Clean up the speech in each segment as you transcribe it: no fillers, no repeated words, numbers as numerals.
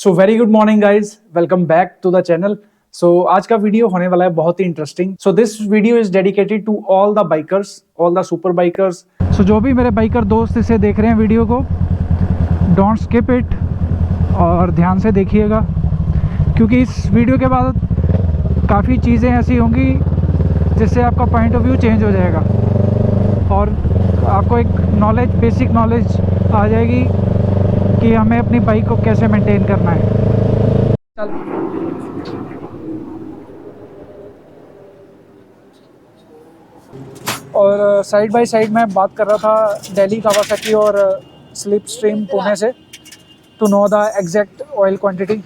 So very good morning guys, welcome back to the channel. So आज का video होने वाला है बहुत ही interesting. So this video is dedicated to all the bikers, all the super bikers. So जो भी मेरे बाइकर दोस्त इसे देख रहे हैं वीडियो को, डोंट स्किप इट और ध्यान से देखिएगा, क्योंकि इस वीडियो के बाद काफ़ी चीज़ें ऐसी होंगी जिससे आपका पॉइंट ऑफ व्यू चेंज हो जाएगा और आपको एक नॉलेज, बेसिक नॉलेज आ जाएगी कि हमें अपनी बाइक को कैसे मेंटेन करना है। और साइड बाय साइड मैं बात कर रहा था दिल्ली कावासाकी और स्लिप स्ट्रीम पुणे से, to know the exact oil quantity.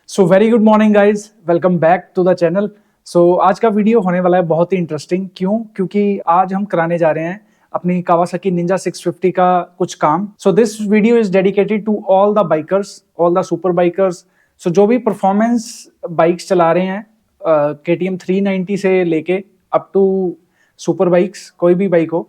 So very good morning guys, welcome back to the channel. So आज का वीडियो होने वाला है बहुत ही इंटरेस्टिंग। क्योंकि आज हम कराने जा रहे हैं अपनी कावासाकी निंजा 650 का कुछ काम। So this video is dedicated to all the bikers, all the super bikers. So जो भी परफॉर्मेंस बाइक्स चला रहे हैं, KTM 390 से लेके अप टू सुपर बाइक्स, कोई भी बाइक हो।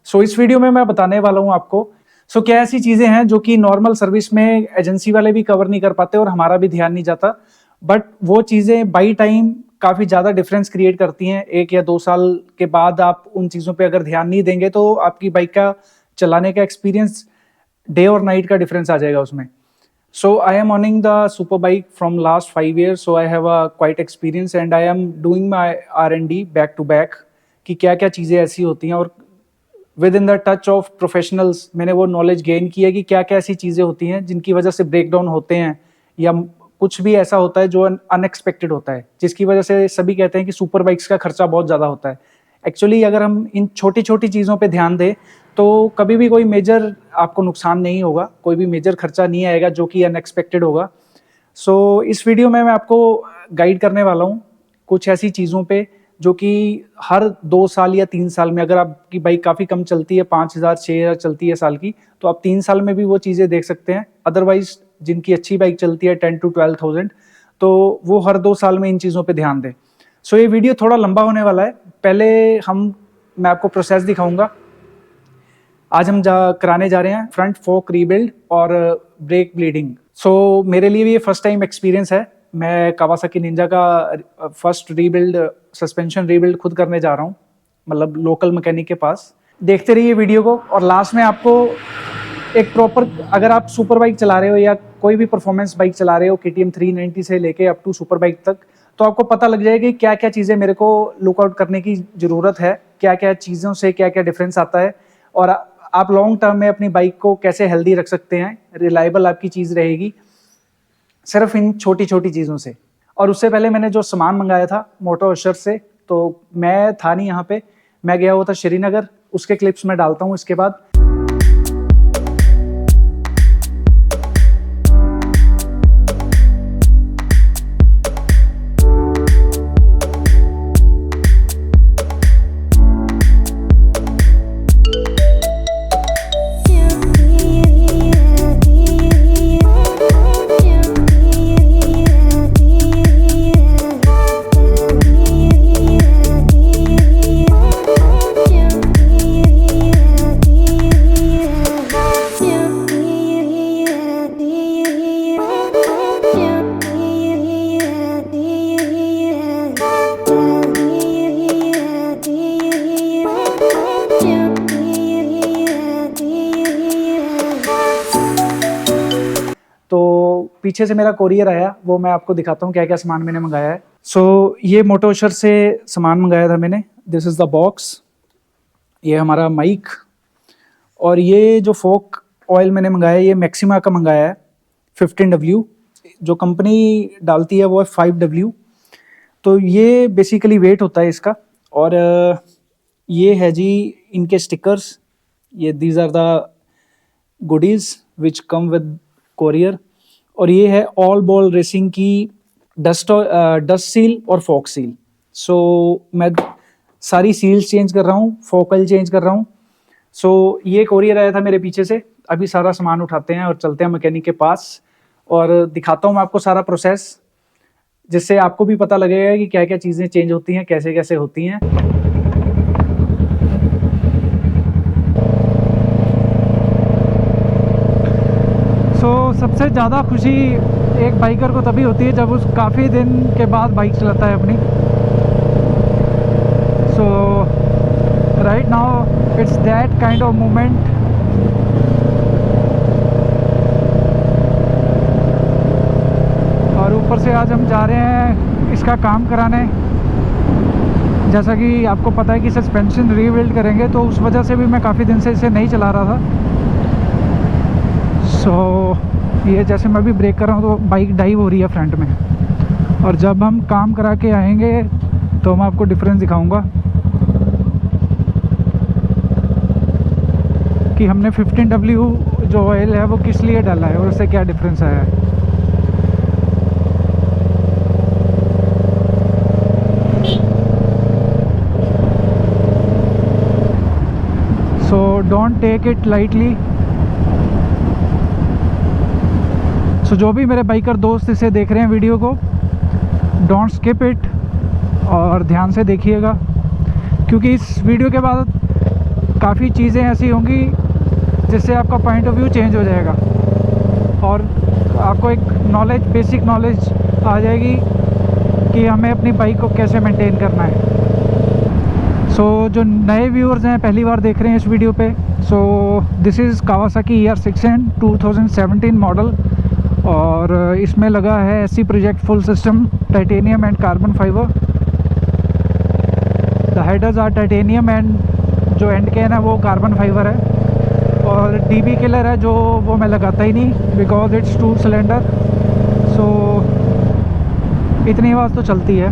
सो इस वीडियो में मैं बताने वाला हूँ आपको सो क्या ऐसी चीज़ें हैं जो कि नॉर्मल सर्विस में एजेंसी वाले भी कवर नहीं कर पाते और हमारा भी ध्यान नहीं जाता, बट वो चीज़ें बाई टाइम काफ़ी ज़्यादा डिफरेंस क्रिएट करती हैं। 1 या 2 साल के बाद आप उन चीज़ों पे अगर ध्यान नहीं देंगे तो आपकी बाइक का चलाने का एक्सपीरियंस डे और नाइट का डिफरेंस आ जाएगा उसमें। So I am owning the super bike from last 5 years, so I have a quite experience and I am doing my R&D back to back कि क्या क्या चीज़ें ऐसी होती हैं, और with in the touch of professionals मैंने वो नॉलेज गेन की है कि क्या क्या ऐसी चीज़ें होती हैं जिनकी वजह से ब्रेक डाउन होते हैं या कुछ भी ऐसा होता है जो अनएक्सपेक्टेड होता है, जिसकी वजह से सभी कहते हैं कि सुपर बाइक्स का खर्चा बहुत ज़्यादा होता है। एक्चुअली अगर हम इन छोटी छोटी चीज़ों पे ध्यान दें तो कभी भी कोई मेजर आपको नुकसान नहीं होगा, कोई भी मेजर खर्चा नहीं आएगा जो कि अनएक्सपेक्टेड होगा। सो इस वीडियो में मैं आपको गाइड करने वाला हूँ कुछ ऐसी चीज़ों पे जो कि हर 2 साल या 3 साल में, अगर आपकी बाइक काफ़ी कम चलती है, 5000 6000 चलती है साल की, तो आप 3 साल में भी वो चीज़ें देख सकते हैं। अदरवाइज जिनकी अच्छी बाइक चलती है 10 to 12,000, तो वो हर 2 साल में इन चीज़ों पे ध्यान दें। सो ये वीडियो थोड़ा लंबा होने वाला है। पहले मैं आपको प्रोसेस दिखाऊंगा। आज हम कराने जा रहे हैं फ्रंट फोक रीबिल्ड और ब्रेक ब्लीडिंग। सो मेरे लिए भी ये फर्स्ट टाइम एक्सपीरियंस है। मैं कावासाकी निंजा का फर्स्ट रीबिल्ड, सस्पेंशन रीबिल्ड खुद करने जा रहा हूँ, मतलब लोकल मैकेनिक के पास। देखते रहिए वीडियो को, और लास्ट में आपको एक प्रॉपर, अगर आप सुपर बाइक चला रहे हो या कोई भी परफॉर्मेंस बाइक चला रहे हो KTM 390 से लेके अप टू सुपर बाइक तक, तो आपको पता लग जाएगा कि क्या क्या चीज़ें मेरे को लुकआउट करने की ज़रूरत है, क्या क्या चीज़ों से क्या क्या डिफरेंस आता है, और आप लॉन्ग टर्म में अपनी बाइक को कैसे हेल्दी रख सकते हैं, रिलायबल आपकी चीज़ रहेगी सिर्फ इन छोटी छोटी चीज़ों से। और उससे पहले मैंने जो सामान मंगाया था मोटो अशर से, तो मैं था नहीं यहाँ पे, मैं गया हुआ था श्रीनगर। उसके क्लिप्स मैं डालता हूँ इसके बाद। तो पीछे से मेरा कोरियर आया, वो मैं आपको दिखाता हूँ क्या क्या सामान मैंने मंगाया है। सो ये मोटो अशर से सामान मंगाया था मैंने। दिस इज़ द बॉक्स, ये हमारा माइक, और ये जो फोक ऑयल मैंने मंगाया है ये मैक्सिमा का मंगाया है 15W। जो कंपनी डालती है वो है 5W। तो ये बेसिकली वेट होता है इसका। और ये है जी इनके स्टिकर्स, ये these are the goodies which come with courier. और ये है ऑल बॉल रेसिंग की डस्ट सील और फोक सील। सो मैं सारी सील्स चेंज कर रहा हूँ, फोकल चेंज कर रहा हूँ। सो ये कोरियर आया था मेरे पीछे से। अभी सारा सामान उठाते हैं और चलते हैं मैकेनिक के पास, और दिखाता हूँ मैं आपको सारा प्रोसेस, जिससे आपको भी पता लगेगा कि क्या क्या चीज़ें चेंज होती हैं, कैसे कैसे होती हैं। सबसे ज़्यादा खुशी एक बाइकर को तभी होती है जब उस काफ़ी दिन के बाद बाइक चलाता है अपनी। So right now it's that kind of moment. और ऊपर से आज हम जा रहे हैं इसका काम कराने। जैसा कि आपको पता है कि सस्पेंशन रीबिल्ड करेंगे, तो उस वजह से भी मैं काफ़ी दिन से इसे नहीं चला रहा था। ये जैसे मैं भी ब्रेक कर रहा हूँ तो बाइक डाइव हो रही है फ्रंट में, और जब हम काम करा के आएंगे तो मैं आपको डिफरेंस दिखाऊंगा कि हमने 15W जो ऑयल है वो किस लिए डाला है और उससे क्या डिफरेंस आया है। So don't take it lightly. So जो भी मेरे बाइकर दोस्त इसे देख रहे हैं वीडियो को, डोंट स्किप इट और ध्यान से देखिएगा, क्योंकि इस वीडियो के बाद काफ़ी चीज़ें ऐसी होंगी जिससे आपका पॉइंट ऑफ व्यू चेंज हो जाएगा और आपको एक नॉलेज, बेसिक नॉलेज आ जाएगी कि हमें अपनी बाइक को कैसे मेंटेन करना है। जो नए व्यूअर्स हैं, पहली बार देख रहे हैं इस वीडियो पे, this is Kawasaki ER6N 2017 model, और इसमें लगा है SC project full system titanium and carbon fibre. The headers are titanium and जो एंड कैन है वो कार्बन फाइबर है, और DB किलर है जो वो मैं लगाता ही नहीं बिकॉज इट्स 2 सिलेंडर। इतनी आवाज़ तो चलती है।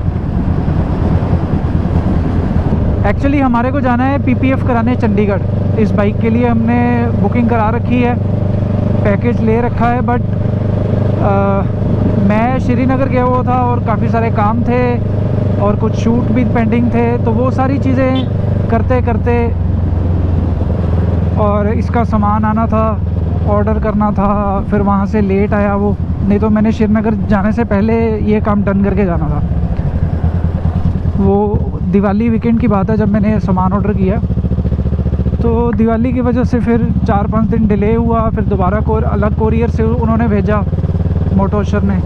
एक्चुअली हमारे को जाना है PPF कराने चंडीगढ़। इस बाइक के लिए हमने बुकिंग करा रखी है, पैकेज ले रखा है, बट मैं श्रीनगर गया हुआ था और काफ़ी सारे काम थे और कुछ शूट भी पेंडिंग थे, तो वो सारी चीज़ें करते करते, और इसका सामान आना था, ऑर्डर करना था, फिर वहाँ से लेट आया वो, नहीं तो मैंने श्रीनगर जाने से पहले ये काम डन करके जाना था। वो दिवाली वीकेंड की बात है जब मैंने सामान ऑर्डर किया, तो दिवाली की वजह से फिर 4-5 दिन डिले हुआ, फिर दोबारा अलग कोरियर से उन्होंने भेजा मोटोशर ने।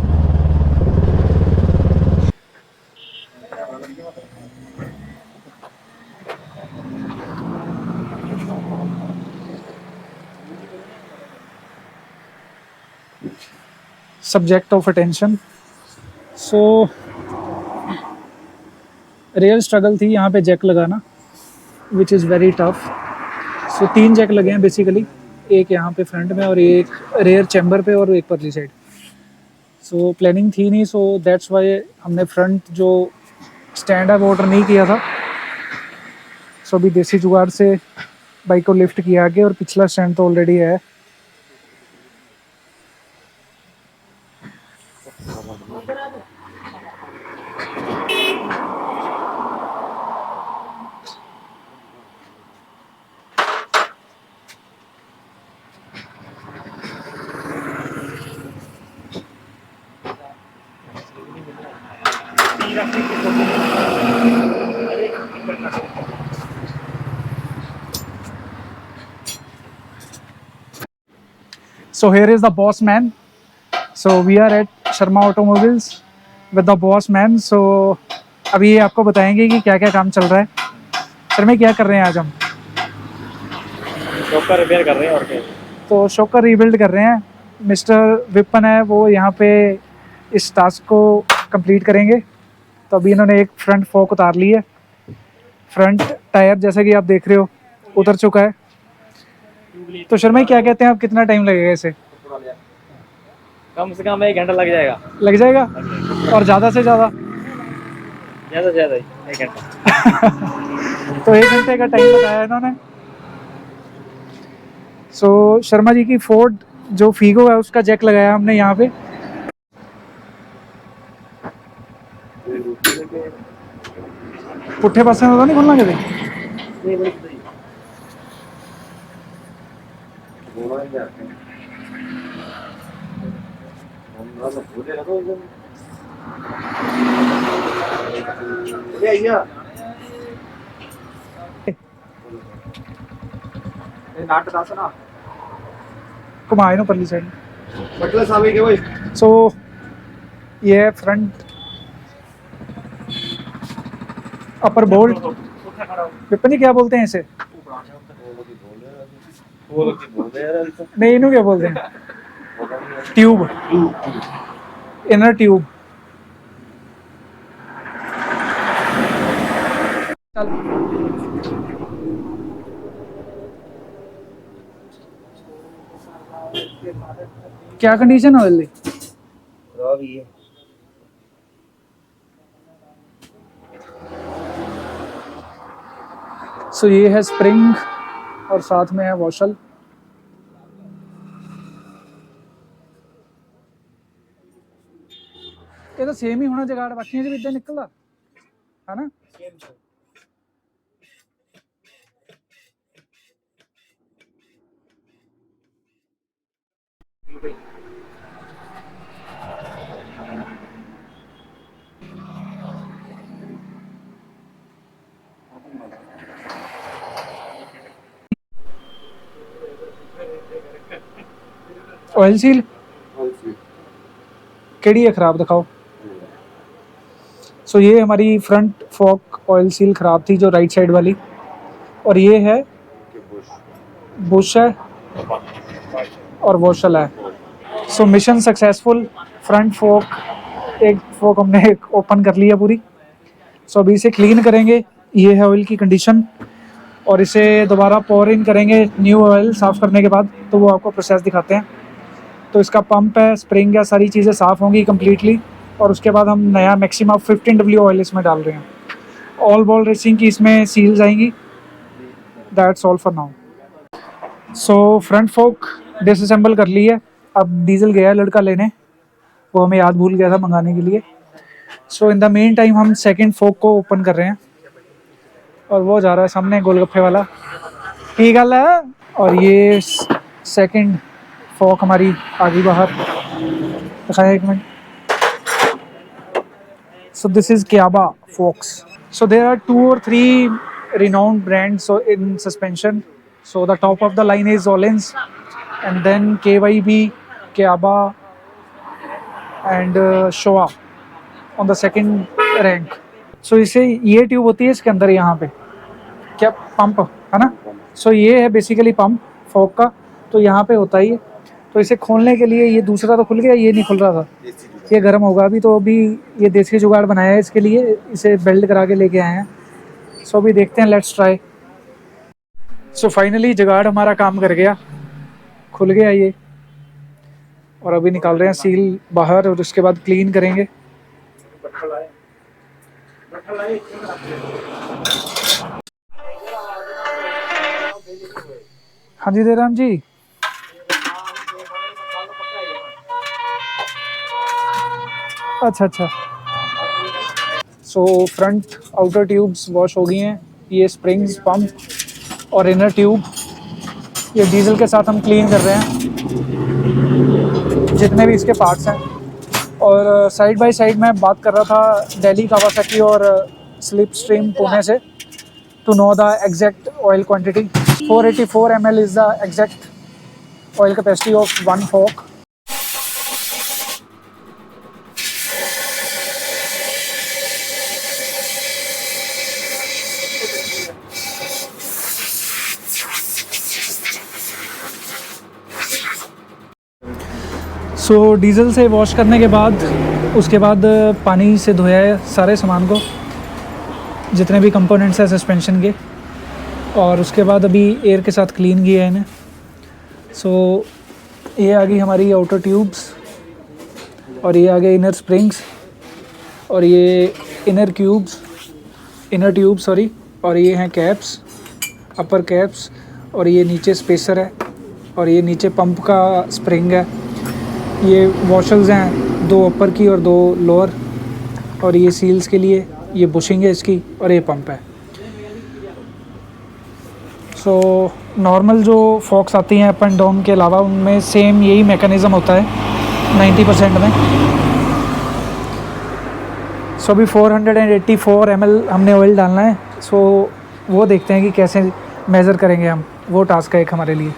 Subject of attention. Real struggle थी यहाँ पे जैक लगाना, which is very tough. 3 jack लगे हैं बेसिकली, एक यहाँ पे फ्रंट में और एक रेयर चैम्बर पे और एक परली साइड। प्लानिंग थी नहीं, दैट्स वाई हमने फ्रंट जो स्टैंड है वो ऑर्डर नहीं किया था। अभी देसी जुगाड़ से बाइक को लिफ्ट किया आगे, और पिछला स्टैंड तो ऑलरेडी है। So here is the boss man. So we are at Sharma Automobiles with the boss man. So अभी ये आपको बताएंगे कि क्या क्या काम चल रहा है। सर में क्या कर रहे हैं आज हम? शॉकर रिपेयर कर रहे हैं और क्या। तो शॉकर रीबिल्ड कर रहे हैं। मिस्टर विपन है वो यहाँ पे इस टास्क को कंप्लीट करेंगे। तो अभी इन्होंने एक फ्रंट फोक उतार ली है। फ्रंट टायर जैसा कि आप देख रहे हो उतर चुका है। तो शर्मा क्या कहते हैं, आप कितना टाइम लगेगा इसे? कम से कम 1 घंटा लग जाएगा। लग जाएगा? और ज़्यादा से ज़्यादा? ज़्यादा से ज़्यादा 1 घंटा। तो 1 घंटे का टाइम बताया इन्होंने। शर्मा जी की फोर्ड जो फीगो है उसका जैक लगाया हमने यहाँ पे। पुट्ठे पासे में तो नहीं खुलना कभी? घुमाए ना परली साइड। सो ये है फ्रंट अपर बोल्ट। विपिन जी क्या बोलते हैं इसे? नहीं, इन्हों क्या बोलते हैं? Tube, inner tube. क्या कंडीशन है ऑयल की? सो ये है स्प्रिंग और साथ में है वॉशल। ये तो सेम ही होना जगाड़, बाकी से भी इतना निकलदा है ना। ऑयल सील केड़ी है खराब, दिखाओ। सो ये हमारी फ्रंट फोक ऑयल सील खराब थी, जो राइट साइड वाली, और ये है बुश है और वॉशल है। So mission successful. फ्रंट फोक, एक फोक हमने ओपन कर लिया पूरी। सो अभी इसे क्लीन करेंगे। ये है ऑयल की कंडीशन, और इसे दोबारा पोर इन करेंगे न्यू ऑयल साफ़ करने के बाद, तो वो आपको प्रोसेस दिखाते हैं। तो इसका पंप है, स्प्रिंग है, सारी चीज़ें साफ़ होंगी कम्प्लीटली, और उसके बाद हम नया मैक्सिमा 15W ऑयल इसमें डाल रहे हैं। ऑल बॉल रेसिंग की इसमें सील्स आएंगी। That's all for now. So front folk disassemble कर ली है। अब डीजल गया लड़का लेने, वो हमें याद भूल गया था मंगाने के लिए। सो इन द मेन टाइम हम सेकंड फोक को ओपन कर रहे हैं, और वो जा रहा है सामने गोलगप्पे वाला। ठीक गल है। और ये सेकंड फोक हमारी आ गई बाहर, दिखाया एक minute. So this is Kyaba forks. So there are 2 or 3 renowned brands in suspension. So the top of the line is Öhlins, and then KYB, Kyaba, and Showa on the second rank. So इसे ये tube होती है इसके अंदर, यहाँ पे क्या pump है ना। So ये है बेसिकली पंप फोक का, तो यहाँ पे होता ही है। तो इसे खोलने के लिए, ये दूसरा तो खुल गया, ये नहीं खुल रहा था, ये गर्म होगा अभी। तो अभी ये देसी जुगाड़ बनाया है इसके लिए, इसे बेल्ट करा के लेके आए हैं। सो अभी देखते हैं, लेट्स ट्राई। सो फाइनली जुगाड़ हमारा काम कर गया, खुल गया ये, और अभी निकाल रहे हैं सील बाहर, और उसके बाद क्लीन करेंगे। हाँ जी देराम जी। अच्छा अच्छा। So front outer tubes wash हो गई हैं। ये स्प्रिंग्स, पंप और इनर ट्यूब, ये डीजल के साथ हम क्लीन कर रहे हैं जितने भी इसके पार्ट्स हैं। और साइड बाय साइड मैं बात कर रहा था दिल्ली कावासाकी और स्लिप स्ट्रीम पुणे से, to know the exact oil quantity. 484 ml is the exact oil capacity of one fork. So diesel से वॉश करने के बाद, उसके बाद पानी से धोया है सारे सामान को, जितने भी कंपोनेंट्स हैं सस्पेंशन के, और उसके बाद अभी एयर के साथ क्लीन किया है इन्हें। सो ये आ गई हमारी आउटर ट्यूब्स, और ये आ गए इनर स्प्रिंग्स, और ये इनर ट्यूब सॉरी, और ये हैं कैप्स, अपर कैप्स, और ये नीचे स्पेसर है, और ये नीचे पंप का स्प्रिंग है। ये वॉशल्स हैं, 2 अपर की और 2 लोअर, और ये सील्स के लिए ये बुशिंग है इसकी, और ये पंप है। सो नॉर्मल जो फोक्स आती हैं अप एंड डाउन के अलावा, उनमें सेम यही मैकेनिज़्म होता है 90% में। सो अभी 484 ml हमने ऑयल डालना है। सो वो देखते हैं कि कैसे मेज़र करेंगे हम, वो टास्क है एक हमारे लिए।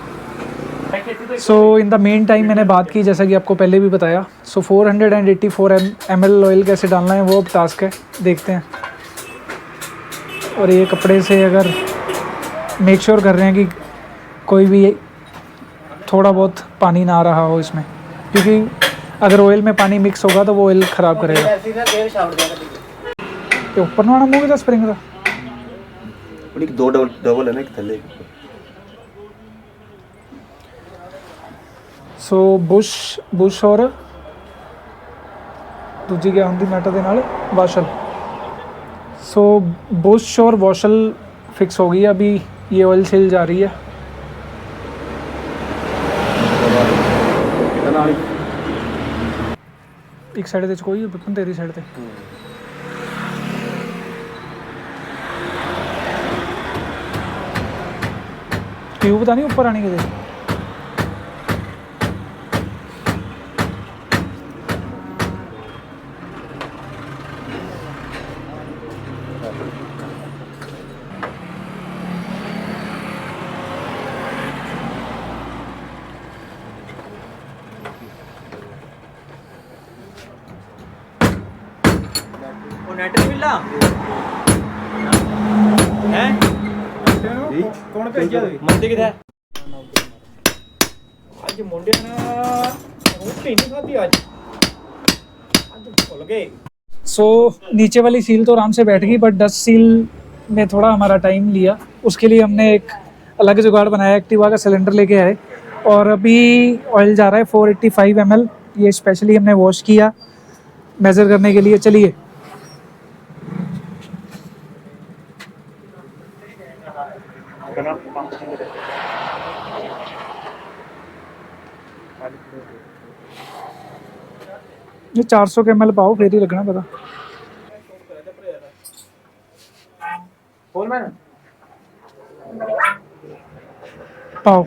सो इन द मेन टाइम मैंने बात की, जैसा कि आपको पहले भी बताया। सो 484 ml ऑयल कैसे डालना है वो अब टास्क है, देखते हैं। और ये कपड़े से अगर मेक श्योर कर रहे हैं कि कोई भी थोड़ा बहुत पानी ना आ रहा हो इसमें, क्योंकि अगर ऑयल में पानी मिक्स होगा तो वो ऑयल ख़राब करेगा। तो ऊपर ना मूवी का स्प्रिंग का दो डबल है ना, एक थल्ले एक ऊपर। सो बुश और दूजी क्या होंगी मैटर ਦੇ ਨਾਲ वाशल। सो बुश और वॉशल फिक्स हो गई, अभी ये ऑयल सेल जा रही है। एक साइड ਤੇ ਕੋਈ ਬਿਪਨ ਤੇਰੀ ਸਾਈਡ ਤੇ ट्यूब ਤਾਂ ਨਹੀਂ ਉੱਪਰ ਆਣੀ ਕਿਤੇ। नेट मिला है कौन भेजिया मंदी किधर ਅੱਜ ਮੁੰਡਿਆਂ ਨੇ ਰੋਟੀ नहीं खाधी आज भूल गए। सो नीचे वाली सील तो आराम से बैठ गई, बट डस्ट सील ने थोड़ा हमारा टाइम लिया। उसके लिए हमने एक अलग जुगाड़ बनाया, एक्टिवा का सिलेंडर लेके आए और अभी ऑयल जा रहा है 485 ml। ये स्पेशली हमने वॉश किया मेज़र करने के लिए। चलिए ये 400 ml पाओ, फिर ही लगना पता। पाओ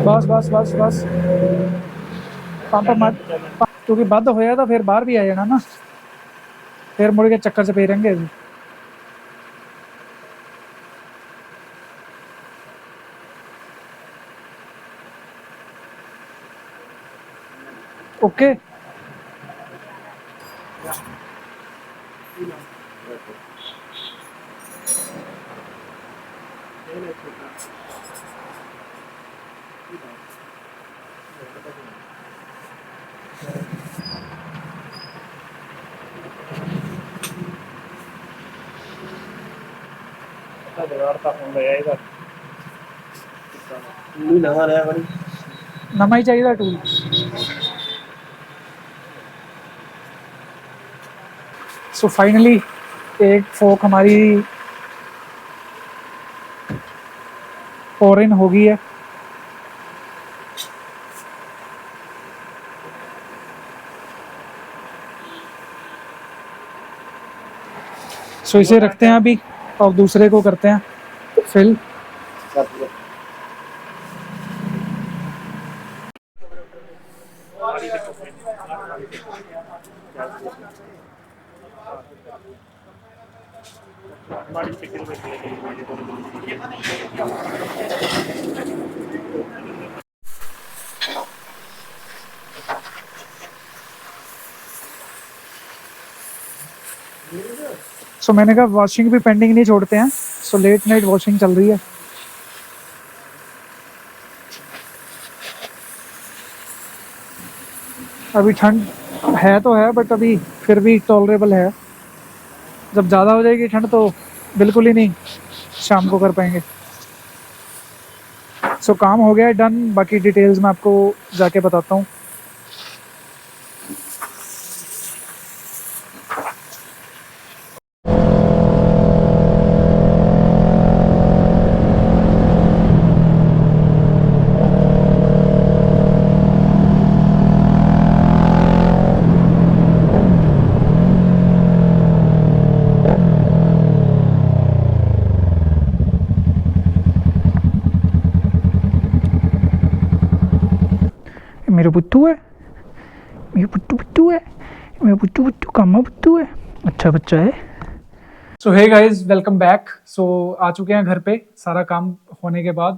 बस बस बस बस पंप मत, क्योंकि बंद होया तो फिर बाहर भी आ जाना ना, फिर मुड़ के चक्कर से पे रहेंगे। ओके नवा ही चाहिए टूल। सो फाइनली एक फोक हमारी पोर इन हो गई है। सो इसे रखते हैं अभी और दूसरे को करते हैं फिल। सो मैंने कहा वॉशिंग भी पेंडिंग नहीं छोड़ते हैं। सो लेट नाइट वॉशिंग चल रही है। अभी ठंड है तो है, बट अभी फिर भी टॉलरेबल है। जब ज़्यादा हो जाएगी ठंड तो बिल्कुल ही नहीं शाम को कर पाएंगे। सो काम हो गया है डन, बाकी डिटेल्स मैं आपको जाके बताता हूँ। मेरा बुट्टू है, ये बुट्टू है, मेरा बुट्टू कामा बुट्टू है, अच्छा बच्चा है। सो हे गाइज, वेलकम बैक। सो आ चुके हैं घर पे सारा काम होने के बाद।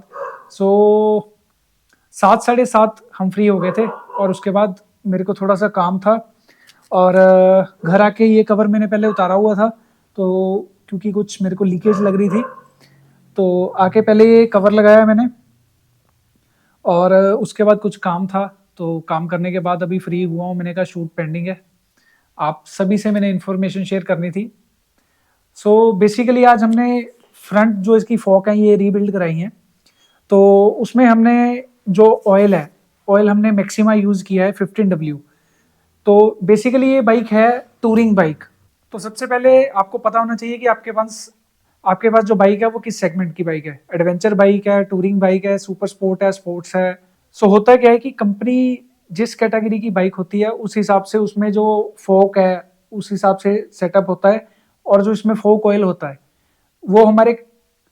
सो 7 साढ़े 7 हम फ्री हो गए थे और उसके बाद मेरे को थोड़ा सा काम था और घर आके ये कवर मैंने पहले उतारा हुआ था, तो क्योंकि कुछ मेरे को लीकेज लग रही थी तो आके पहले ये कवर लगाया मैंने और उसके बाद कुछ काम था, तो काम करने के बाद अभी फ्री हुआ हूँ। मैंने कहा शूट पेंडिंग है, आप सभी से मैंने इन्फॉर्मेशन शेयर करनी थी। सो बेसिकली आज हमने फ्रंट जो इसकी फॉक है ये रीबिल्ड कराई है। तो उसमें हमने जो ऑयल है, ऑयल हमने मैक्सिमा यूज़ किया है 15W। तो बेसिकली ये बाइक है टूरिंग बाइक। तो सबसे पहले आपको पता होना चाहिए कि आपके पास जो बाइक है वो किस सेगमेंट की बाइक है। एडवेंचर बाइक है, टूरिंग बाइक है, सुपर स्पोर्ट है, स्पोर्ट्स है। सो होता क्या है कि कंपनी जिस कैटेगरी की बाइक होती है उस हिसाब से उसमें जो फोक है उस हिसाब से सेटअप होता है, और जो इसमें फोक ऑयल होता है वो हमारे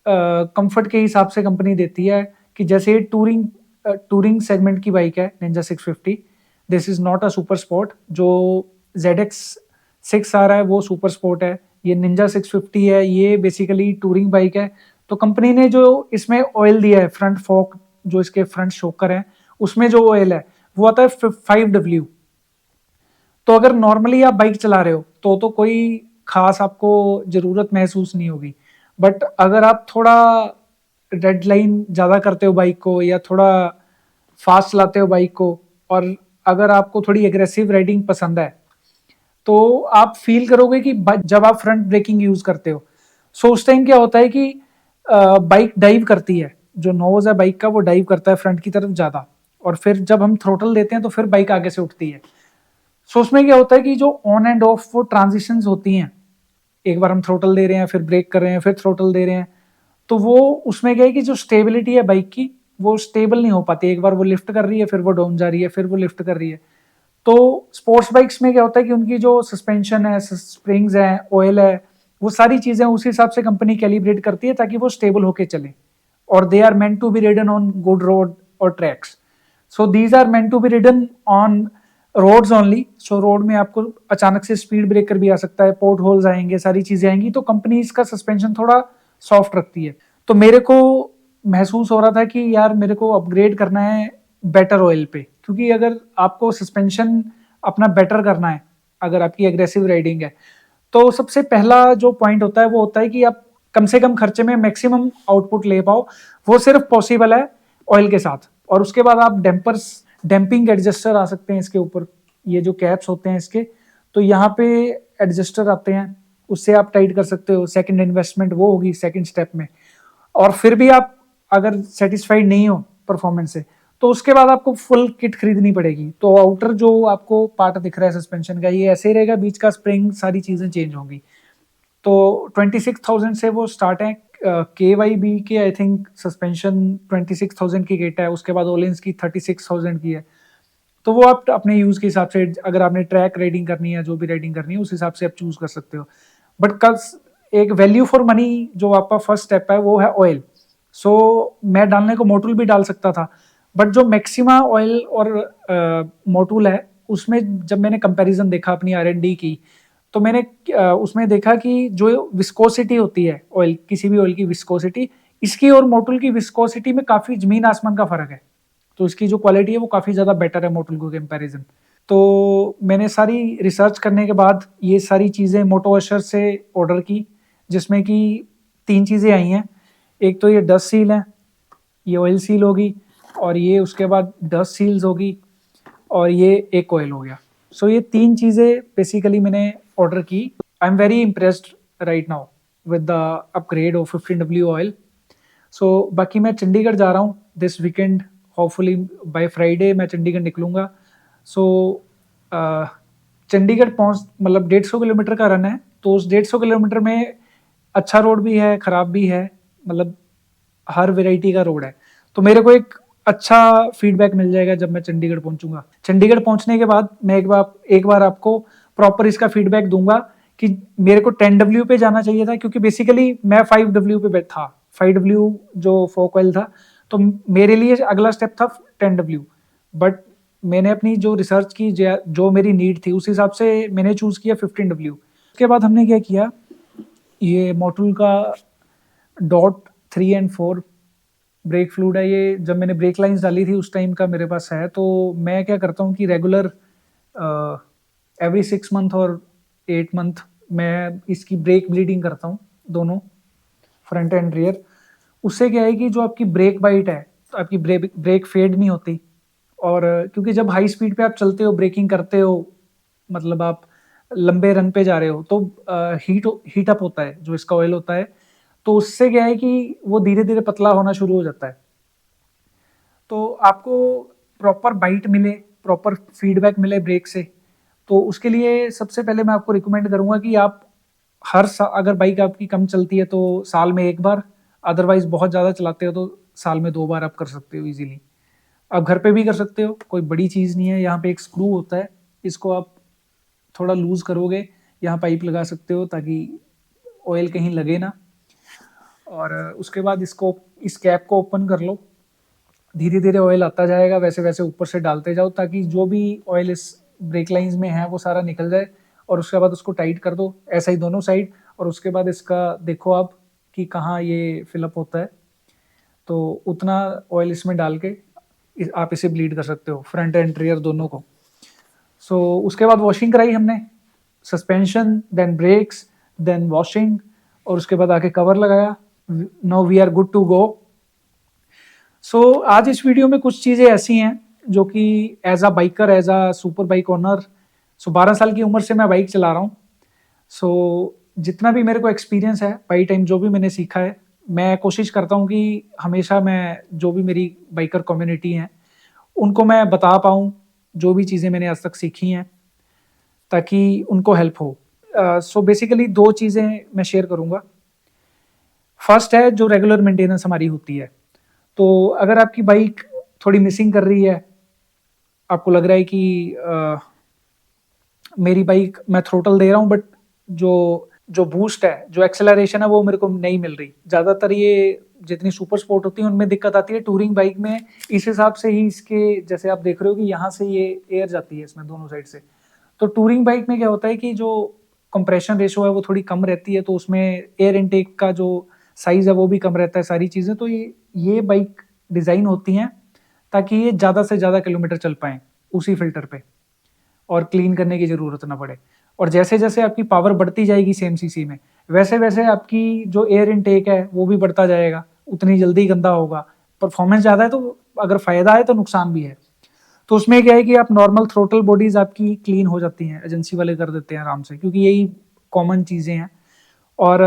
कंफर्ट के हिसाब से कंपनी देती है। कि जैसे टूरिंग सेगमेंट की बाइक है Ninja 650, this is not a super sport. जो ZX6 आ रहा है वो सुपर स्पोर्ट है, ये निंजा 650 है, ये बेसिकली टूरिंग बाइक है। तो कंपनी ने जो इसमें ऑयल दिया है, फ्रंट फोक जो इसके फ्रंट शोकर है उसमें जो ऑयल है वो आता है 5W। तो अगर नॉर्मली आप बाइक चला रहे हो तो कोई खास आपको ज़रूरत महसूस नहीं होगी, बट अगर आप थोड़ा रेड लाइन ज़्यादा करते हो बाइक को या थोड़ा फास्ट चलाते हो बाइक को, और अगर आपको थोड़ी एग्रेसिव राइडिंग पसंद है तो आप फील करोगे कि जब आप फ्रंट ब्रेकिंग यूज़ करते हो सो उस टाइम क्या होता है कि बाइक डाइव करती है, जो नोज है बाइक का वो डाइव करता है फ्रंट की तरफ ज़्यादा, और फिर जब हम थ्रोटल देते हैं तो फिर बाइक आगे से उठती है। सो उसमें क्या होता है कि जो ऑन एंड ऑफ वो ट्रांजिशंस होती हैं, एक बार हम थ्रोटल दे रहे हैं फिर ब्रेक कर रहे हैं फिर थ्रोटल दे रहे हैं, तो वो उसमें क्या है कि जो स्टेबिलिटी है बाइक की वो स्टेबल नहीं हो पाती। एक बार वो लिफ्ट कर रही है फिर वो डाउन जा रही है फिर वो लिफ्ट कर रही है। तो स्पोर्ट्स बाइक्स में क्या होता है कि उनकी जो सस्पेंशन है, स्प्रिंग्स हैं, ऑयल है, वो सारी चीज़ें उस हिसाब से कंपनी कैलिब्रेट करती है ताकि वो स्टेबल होके चले, और they are meant to be ridden on good road और tracks. So these are meant to be ridden on roads only. So road में आपको अचानक से स्पीड ब्रेकर भी आ सकता है, पोर्ट होल्स आएंगे, सारी चीज़ें आएंगी, तो कंपनी इसका सस्पेंशन थोड़ा सॉफ्ट रखती है। तो मेरे को महसूस हो रहा था कि यार मेरे को अपग्रेड करना है बेटर ऑयल पे, क्योंकि अगर आपको सस्पेंशन अपना बेटर करना है, अगर आपकी एग्रेसिव राइडिंग है, तो सबसे पहला जो पॉइंट होता है वो होता है कि आप कम से कम खर्चे में मैक्सिमम आउटपुट ले पाओ। वो सिर्फ पॉसिबल है ऑयल के साथ। और उसके बाद आप डैम्पिंग एडजस्टर आ सकते हैं इसके ऊपर, ये जो कैप्स होते हैं इसके, तो यहाँ पे एडजस्टर आते हैं, उससे आप टाइट कर सकते हो। सेकंड इन्वेस्टमेंट वो होगी सेकंड स्टेप में। और फिर भी आप अगर सेटिस्फाइड नहीं हो परफॉर्मेंस से तो उसके बाद आपको फुल किट खरीदनी पड़ेगी। तो आउटर जो आपको पार्ट दिख रहा है सस्पेंशन का ये ऐसे ही रहेगा, बीच का स्प्रिंग सारी चीज़ें चेंज होंगी। तो 26,000 से वो स्टार्ट है। KYB के आई थिंक सस्पेंशन 26,000 की किट है, उसके बाद ओलिंस की 36,000 की है। तो वो आप अपने यूज़ के हिसाब से, अगर आपने ट्रैक राइडिंग करनी है, जो भी राइडिंग करनी है, उस हिसाब से आप चूज़ कर सकते हो। बट कल एक वैल्यू फॉर मनी जो आपका फर्स्ट स्टेप है वो है ऑयल। सो मैं डालने को मोटूल भी डाल सकता था, बट जो मैक्सिमा ऑयल और मोटूल है उसमें जब मैंने कंपैरिजन देखा अपनी R&D की, तो मैंने उसमें देखा कि जो विस्कोसिटी होती है ऑयल, किसी भी ऑयल की विस्कोसिटी, इसकी और मोटूल की विस्कोसिटी में काफ़ी ज़मीन आसमान का फ़र्क है। तो इसकी जो क्वालिटी है वो काफ़ी ज़्यादा बेटर है मोटूल को कंपैरिजन। तो मैंने सारी रिसर्च करने के बाद ये सारी चीज़ें मोटो अशर से ऑर्डर की, जिसमें कि 3 चीज़ें आई हैं। एक तो ये डस्ट सील है, ये ऑयल सील होगी, और ये उसके बाद डस्ट सील्स होगी, और ये एक ऑयल हो गया। सो ये 3 चीज़ें बेसिकली मैंने ऑर्डर की। I am very impressed right now with the upgrade of 15W oil. So बाकी मैं चंडीगढ़ जा रहा हूँ this weekend, hopefully by Friday मैं चंडीगढ़ निकलूँगा। सो चंडीगढ़ मतलब 150 किलोमीटर का रन है, तो उस 150 किलोमीटर में अच्छा रोड भी है, ख़राब भी है, मतलब हर वेराइटी का रोड है। तो मेरे को एक अच्छा फीडबैक मिल जाएगा जब मैं चंडीगढ़ पहुंचूंगा। चंडीगढ़ पहुंचने के बाद मैं एक बार आपको प्रॉपर इसका फीडबैक दूंगा कि मेरे को 10W पे जाना चाहिए था, क्योंकि बेसिकली मैं 5W पे था। 5W जो फोक ऑयल था, तो मेरे लिए अगला स्टेप था 10W, बट मैंने अपनी जो रिसर्च की, जो मेरी नीड थी उस हिसाब से मैंने चूज़ किया 15W। उसके बाद हमने क्या किया, ये मोटुल का डॉट 3 एंड 4 ब्रेक फ्लूइड है। ये जब मैंने ब्रेक लाइंस डाली थी उस टाइम का मेरे पास है। तो मैं क्या करता हूँ कि रेगुलर एवरी 6 मंथ और 8 मंथ मैं इसकी ब्रेक ब्लीडिंग करता हूँ, दोनों फ्रंट एंड रियर। उससे क्या है कि जो आपकी ब्रेक बाइट है, तो आपकी ब्रेक फेड नहीं होती। और क्योंकि जब हाई स्पीड पे आप चलते हो, ब्रेकिंग करते हो, मतलब आप लंबे रन पे जा रहे हो, तो हीट अप होता है जो इसका ऑयल होता है। तो उससे क्या है कि वो धीरे धीरे पतला होना शुरू हो जाता है। तो आपको प्रॉपर बाइट मिले, प्रॉपर फीडबैक मिले ब्रेक से, तो उसके लिए सबसे पहले मैं आपको रिकमेंड करूंगा कि आप अगर बाइक आपकी कम चलती है तो साल में एक बार, अदरवाइज बहुत ज़्यादा चलाते हो तो साल में 2 बार आप कर सकते हो इजीली। आप घर पे भी कर सकते हो, कोई बड़ी चीज़ नहीं है। यहाँ पे एक स्क्रू होता है, इसको आप थोड़ा लूज़ करोगे, यहाँ पाइप लगा सकते हो ताकि ऑयल कहीं लगे ना। और उसके बाद इस कैप को ओपन कर लो, धीरे धीरे ऑयल आता जाएगा, वैसे वैसे ऊपर से डालते जाओ ताकि जो भी ऑयल इस ब्रेक लाइंस में है वो सारा निकल जाए। और उसके बाद उसको टाइट कर दो, ऐसा ही दोनों साइड। और उसके बाद इसका देखो आप कि कहाँ ये फिलअप होता है, तो उतना ऑयल इसमें डाल के आप इसे ब्लीड कर सकते हो, फ्रंट एंड रियर दोनों को। उसके बाद वॉशिंग कराई हमने, suspension, then brakes, then washing, और उसके बाद आके कवर लगाया। Now we are good to go. आज इस वीडियो में कुछ चीज़ें ऐसी हैं जो कि as a biker, as a super bike owner, 12 साल की उम्र से मैं बाइक चला रहा हूँ। जितना भी मेरे को एक्सपीरियंस है बाई टाइम, जो भी मैंने सीखा है, मैं कोशिश करता हूँ कि हमेशा मैं जो भी मेरी बाइकर कम्युनिटी है उनको मैं बता पाऊँ जो भी चीज़ें मैंने आज तक सीखी हैं, ताकि उनको हेल्प हो। बेसिकली 2 चीज़ें मैं शेयर करूँगा। फर्स्ट है जो रेगुलर मेंटेनेंस हमारी होती है। तो अगर आपकी बाइक थोड़ी मिसिंग कर रही है, आपको लग रहा है कि मेरी बाइक, मैं थ्रोटल दे रहा हूँ बट जो जो बूस्ट है, जो एक्सेलरेशन है, वो मेरे को नहीं मिल रही। ज़्यादातर ये जितनी सुपर स्पोर्ट होती है उनमें दिक्कत आती है, टूरिंग बाइक में इस हिसाब से ही इसके, जैसे आप देख रहे हो कि यहाँ से ये एयर जाती है इसमें दोनों साइड से। तो टूरिंग बाइक में क्या होता है कि जो कंप्रेशन रेशो है वो थोड़ी कम रहती है, तो उसमें एयर इनटेक का जो साइज है वो भी कम रहता है, सारी चीज़ें। तो ये बाइक डिज़ाइन होती हैं ताकि ये ज़्यादा से ज़्यादा किलोमीटर चल पाएँ उसी फिल्टर पे, और क्लीन करने की ज़रूरत ना पड़े। और जैसे जैसे आपकी पावर बढ़ती जाएगी सेम सीसी में, वैसे वैसे आपकी जो एयर इनटेक है वो भी बढ़ता जाएगा, उतनी जल्दी गंदा होगा। परफॉर्मेंस ज़्यादा है तो अगर फ़ायदा है तो नुकसान भी है। तो उसमें क्या है कि आप नॉर्मल थ्रोटल बॉडीज़ आपकी क्लीन हो जाती हैं, एजेंसी वाले कर देते हैं आराम से, क्योंकि यही कॉमन चीज़ें हैं। और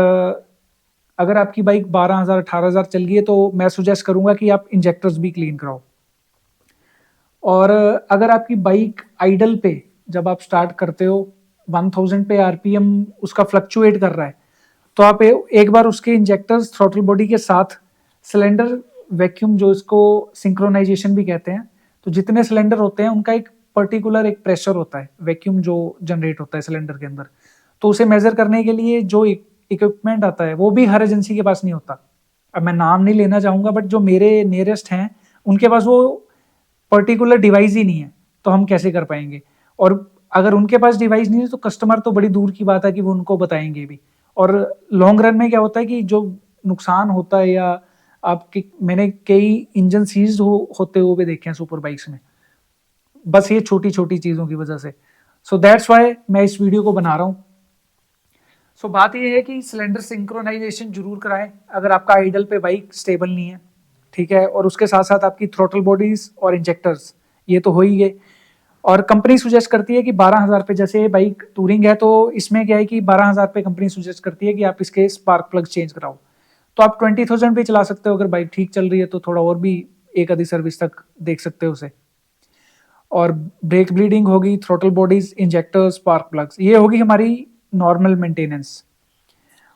अगर आपकी बाइक 12,000 18,000 चल गई है तो मैं सुजेस्ट करूँगा कि आप इंजेक्टर्स भी क्लीन कराओ। और अगर आपकी बाइक आइडल पे, जब आप स्टार्ट करते हो 1000 पे आरपीएम उसका फ्लक्चुएट कर रहा है, तो आप एक बार उसके इंजेक्टर्स थ्रॉटल बॉडी के साथ सिलेंडर वैक्यूम, जो इसको सिंक्रोनाइजेशन भी कहते हैं, तो जितने सिलेंडर होते हैं उनका एक पर्टिकुलर एक प्रेशर होता है, वैक्यूम जो जनरेट होता है सिलेंडर के अंदर। तो उसे मेजर करने के लिए जो इक्विपमेंट आता है वो भी हर एजेंसी के पास नहीं होता। अब मैं नाम नहीं लेना चाहूँगा, बट जो मेरे नियरेस्ट हैं उनके पास वो पर्टिकुलर डिवाइस ही नहीं है, तो हम कैसे कर पाएंगे। और अगर उनके पास डिवाइस नहीं है तो कस्टमर तो बड़ी दूर की बात है कि वो उनको बताएंगे भी। और लॉन्ग रन में क्या होता है कि जो नुकसान होता है, या आपके, मैंने कई इंजन सीज होते हुए भी देखे हैं सुपर बाइक्स में, बस ये छोटी छोटी चीज़ों की वजह से। दैट्स वाई मैं इस वीडियो को बना रहा हूँ। बात ये है कि सिलेंडर सिंक्रोनाइजेशन जरूर कराएं अगर आपका आइडल पे बाइक स्टेबल नहीं है, ठीक है। और उसके साथ साथ आपकी थ्रोटल बॉडीज और इंजेक्टर्स, ये तो हो ही गए। और कंपनी सुजेस्ट करती है कि 12,000 पे, जैसे बाइक टूरिंग है तो इसमें क्या है कि 12,000 पे कंपनी सुजेस्ट करती है कि आप इसके स्पार्क प्लग चेंज कराओ। तो आप 20,000 पे चला सकते हो, अगर बाइक ठीक चल रही है तो थोड़ा और भी एक आधी सर्विस तक देख सकते हो उसे। और ब्रेक ब्लीडिंग होगी, throttle bodies, injectors, spark plugs, ये होगी हमारी नॉर्मल मेंटेनेंस।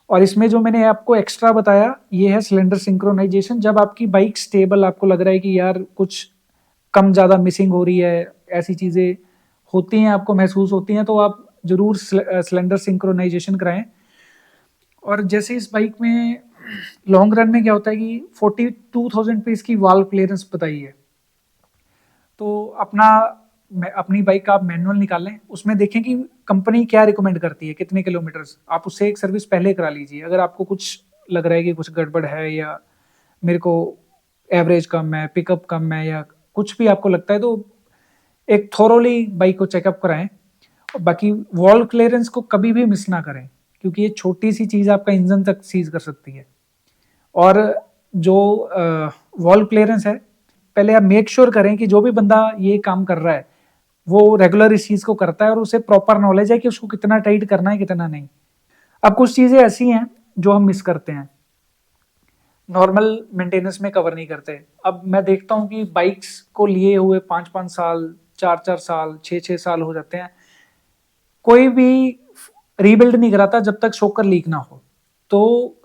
और इसमें जो मैंने आपको एक्स्ट्रा बताया ये है सिलेंडर सिंक्रोनाइजेशन। जब आपकी बाइक स्टेबल, आपको लग रहा है कि यार कुछ कम ज़्यादा मिसिंग हो रही है, ऐसी चीज़ें होती हैं, आपको महसूस होती हैं, तो आप ज़रूर सिलेंडर सिंक्रोनाइजेशन कराएं। और जैसे इस बाइक में लॉन्ग रन में क्या होता है कि 42,000 पे इसकी वाल्व क्लियरेंस बताई है। तो अपना अपनी बाइक का आप मैनुअल निकालें, उसमें देखें कि कंपनी क्या रिकमेंड करती है, कितने किलोमीटर्स। आप उससे एक सर्विस पहले करा लीजिए। अगर आपको कुछ लग रहा है कि कुछ गड़बड़ है या मेरे को एवरेज कम है, पिकअप कम है या कुछ भी आपको लगता है, तो एक थोरोली बाइक को चेकअप कराएं। और बाकी वॉल क्लियरेंस को कभी भी मिस ना करें, क्योंकि ये छोटी सी चीज़ आपका इंजन तक सीज कर सकती है। और जो वॉल क्लियरेंस है, पहले आप मेक श्योर करें कि जो भी बंदा ये काम कर रहा है वो रेगुलर इस चीज़ को करता है और उसे प्रॉपर नॉलेज है कि उसको कितना टाइट करना है, कितना नहीं। अब कुछ चीज़ें ऐसी हैं जो हम मिस करते हैं, नॉर्मल मेंटेनेंस में कवर नहीं करते। अब मैं देखता हूँ कि बाइक्स को लिए हुए 5-5 साल, 4-4 साल, 6-6 साल हो जाते हैं, कोई भी रीबिल्ड नहीं कराता जब तक शॉकर लीक ना हो। तो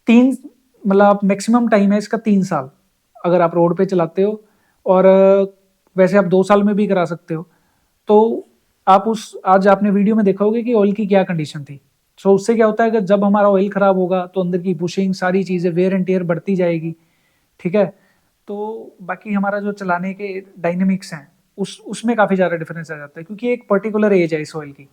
3 मतलब मैक्सिमम टाइम है इसका 3 साल, अगर आप रोड पे चलाते हो। और वैसे आप 2 साल में भी करा सकते हो। तो आप आज आपने वीडियो में देखा होगा कि ऑयल की क्या कंडीशन थी। सो उससे क्या होता है कि जब हमारा ऑयल खराब होगा तो अंदर की पुशिंग, सारी चीज़ें, वेयर एंड टेयर बढ़ती जाएगी, ठीक है। तो बाकी हमारा जो चलाने के डायनेमिक्स हैं उसमें काफ़ी ज़्यादा डिफरेंस आ जाता है, क्योंकि एक पर्टिकुलर एज है इस ऑयल की।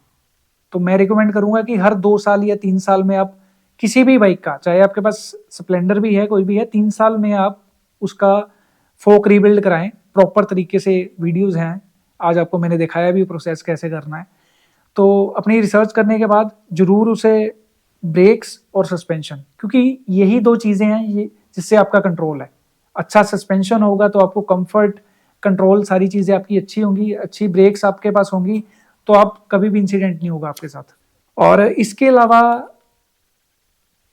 तो मैं रिकमेंड करूंगा कि हर 2 साल या 3 साल में आप किसी भी बाइक का, चाहे आपके पास स्प्लेंडर भी है, कोई भी है, 3 साल में आप उसका फोक रीबिल्ड कराएं प्रॉपर तरीके से। वीडियोस हैं, आज आपको मैंने दिखाया भी प्रोसेस कैसे करना है। तो अपनी रिसर्च करने के बाद जरूर उसे ब्रेक्स और सस्पेंशन, क्योंकि यही 2 चीज़ें हैं ये जिससे आपका कंट्रोल है। अच्छा सस्पेंशन होगा तो आपको कंफर्ट, कंट्रोल, सारी चीज़ें आपकी अच्छी होंगी। अच्छी ब्रेक्स आपके पास होंगी तो आप कभी भी इंसिडेंट नहीं होगा आपके साथ। और इसके अलावा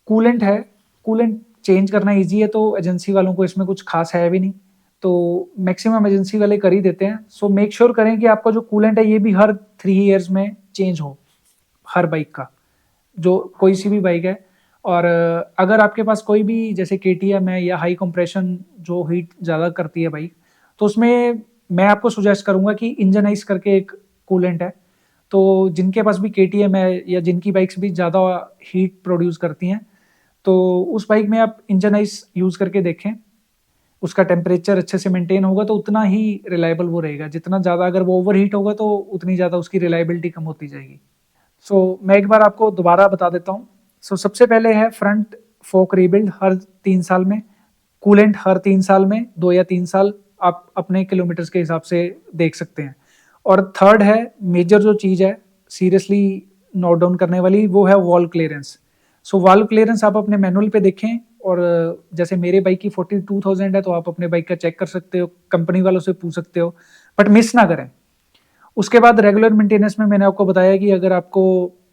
कूलेंट है, कूलेंट चेंज करना इजी है, तो एजेंसी वालों को इसमें कुछ खास है भी नहीं, तो मैक्सिमम एजेंसी वाले कर ही देते हैं। सो मेक श्योर करें कि आपका जो कूलेंट है ये भी हर 3 ईयर्स में चेंज हो, हर बाइक का, जो कोई सी भी बाइक है। और अगर आपके पास कोई भी जैसे KTM है या हाई कंप्रेशन जो हीट ज़्यादा करती है बाइक, तो उसमें मैं आपको सुजेस्ट करूंगा कि इंजनाइज करके एक कूलेंट है। तो जिनके पास भी KTM है या जिनकी बाइक्स भी ज़्यादा हीट प्रोड्यूस करती हैं, तो उस बाइक में आप इंजनाइज यूज़ करके देखें। उसका टेम्परेचर अच्छे से मेंटेन होगा तो उतना ही रिलायबल वो रहेगा। जितना ज़्यादा अगर वो ओवर हीट होगा तो उतनी ज़्यादा उसकी रिलायबिलिटी कम होती जाएगी। मैं एक बार आपको दोबारा बता देता हूँ। सबसे पहले है फ्रंट फोक रीबिल्ड हर 3 साल में, कूलेंट हर 3 साल में, 2 या 3 साल आप अपने किलोमीटर्स के हिसाब से देख सकते हैं। और थर्ड है मेजर जो चीज़ है सीरियसली नोट डाउन करने वाली, वो है वॉल क्लियरेंस। वॉल क्लियरेंस आप अपने मैनुअल पे देखें, और जैसे मेरे बाइक की 42,000 है तो आप अपने बाइक का चेक कर सकते हो, कंपनी वालों से पूछ सकते हो, बट मिस ना करें। उसके बाद रेगुलर मेंटेनेंस में मैंने आपको बताया कि अगर आपको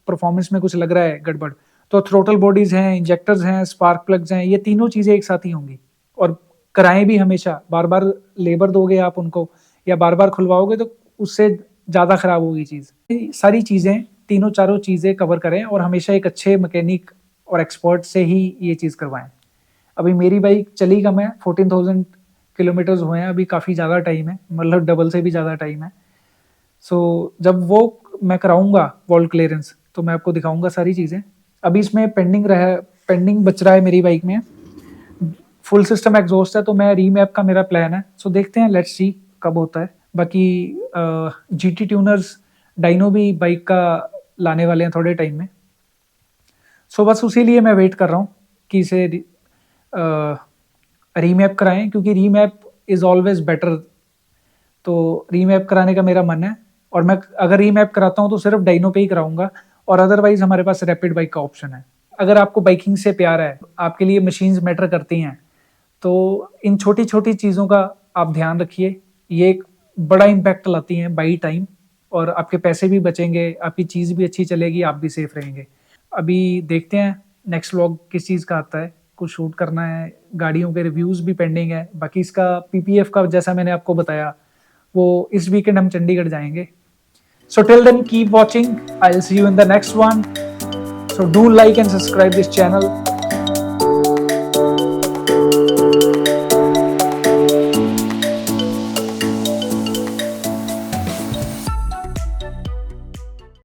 परफॉर्मेंस में कुछ लग रहा है गड़बड़, तो थ्रोटल बॉडीज हैं, इंजेक्टर्स हैं, स्पार्क प्लग्स हैं, ये तीनों चीज़ें एक साथ ही होंगी। और कराएं भी हमेशा, बार बार लेबर दोगे आप उनको या बार बार खुलवाओगे तो उससे ज़्यादा ख़राब होगी चीज़। सारी चीज़ें, तीनों चारों चीज़ें कवर करें और हमेशा एक अच्छे मैकेनिक और एक्सपर्ट से ही ये चीज़ करवाएं। अभी मेरी बाइक चली कम है, 14,000 किलोमीटर्स हुए हैं, अभी काफ़ी ज़्यादा टाइम है, मतलब डबल से भी ज़्यादा टाइम है। जब वो मैं कराऊंगा वॉल क्लियरेंस तो मैं आपको दिखाऊंगा सारी चीज़ें। अभी इसमें पेंडिंग बच रहा है मेरी बाइक में, फुल सिस्टम एग्जॉस्ट है, तो मैं रीमैप का मेरा प्लान है। देखते हैं, लेट्स सी कब होता है। बाकी GT ट्यूनर्स डाइनो भी बाइक का लाने वाले हैं थोड़े टाइम में। बस उसी लिए मैं वेट कर रहा हूँ कि इसे रीमैप कराएं, क्योंकि रीमैप इज़ ऑलवेज बेटर। तो रीमैप कराने का मेरा मन है, और मैं अगर रीमैप कराता हूँ तो सिर्फ डाइनो पे ही कराऊंगा, और अदरवाइज हमारे पास रैपिड बाइक का ऑप्शन है। अगर आपको बाइकिंग से प्यार है, आपके लिए मशीन्स मैटर करती हैं, तो इन छोटी छोटी चीज़ों का आप ध्यान रखिए। ये एक बड़ा इम्पैक्ट लाती हैं बाई टाइम, और आपके पैसे भी बचेंगे, आपकी चीज़ भी अच्छी चलेगी, आप भी सेफ रहेंगे। अभी देखते हैं नेक्स्ट व्लॉग किस चीज़ का आता है, कुछ शूट करना है, गाड़ियों के रिव्यूज़ भी पेंडिंग है। बाकी इसका PPF का जैसा मैंने आपको बताया, वो इस वीकेंड हम चंडीगढ़ जाएंगे। Till then, keep watching. I'll see you in the next one. Do like and subscribe this channel.